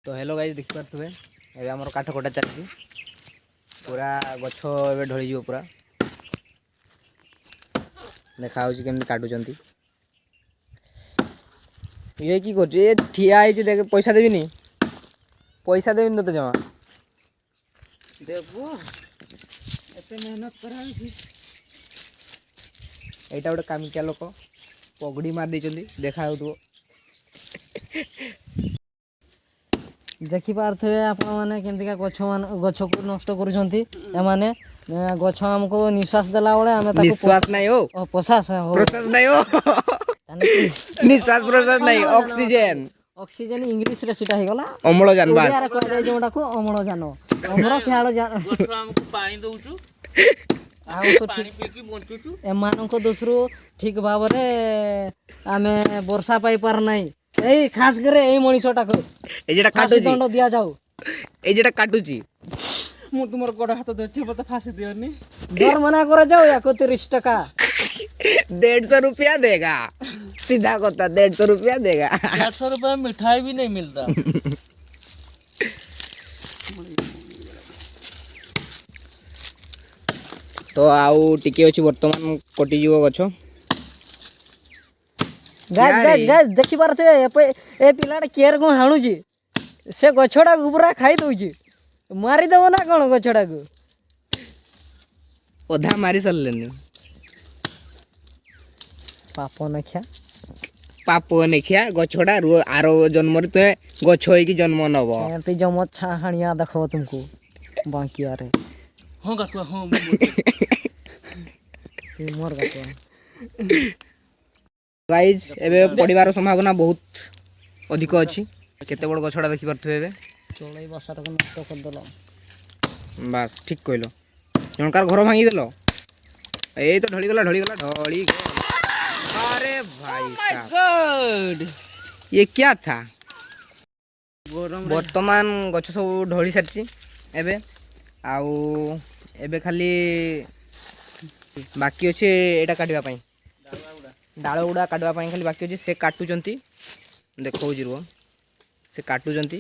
तो hello guys देखि पारथुबे एबे हमर काठ कोटा चलछि पूरा गछ एबे ढळि जिवो पूरा देखा होछि केमति काटु जंती ये की करछ ए ठिया आइछि देख पैसा देबिनी तते जमा देबो एते मेहनत कराछि एटा गोटे कामिकिया लोक पगड़ी मार देचंती देखा होतुबो देखि पारथुबे आपण माने केमतिका गछ को नष्ट करूछंती ए माने गछ हमको निश्वास देला बळे हमें ताको निश्वास नहीं हो प्रश्वास हो प्रोसेस नहीं हो निश्वास प्रोसेस नहीं ऑक्सीजन ऑक्सीजन इंग्लिश रे सिटा हे गला अम्लजान बास यार कह दे जोडा को अम्लजान हमरो ख्याल जान गछ हमको पानी दउछु आ तो पानी पी के बंचुछु ए मानको दोसरो ठीक भाबरे आमे वर्षा पाई पार नहीं ए खास करे ए मणिसटा को ए जेटा काटुची दंड दिया जाऊ ए जेटा काटुची मु तुमर गोड़ हाथ धरछि मते फांसी दियोनी डर मना करे जाऊ या 31 टका 150 रुपया देगा सीधा कहता 150 रुपया देगा 400 रुपए मिठाई भी नहीं मिलता तो आउ टिके अछि वर्तमान कटि जीवो गछ गाइस देखि पारथे ए पिलाडा केयर को हाणु छी से गछडा गुबरा खाई दउ छी मारी देबो ना कोन गछडा को ओधा मारी सल्लेनी पाप नखिया गछडा आरो जन्म रे ते गछ होई की जन्म नबो एते जम छा हानिया देखो तुमको बाकी आरे हां गछुआ हां तू मोर गछुआ गाइज एबे पडिबार संभावना बहुत अधिक अछि केते बड़ गछडा देखि परथु एबे चोलै बसाटा को नष्ट कर देलो बस ठीक कहलो जनकार घर भांगी देलो ए तो ढळी गला अरे भाई गॉड ये क्या था वर्तमान गछ सब ढळी सारछि एबे आउ एबे खाली बाकी अछि एटा काटिबा पई डाळ उडा काटवा पई खाली बाकी अछि से काटुचंती देखौ जिरो से काटुचंती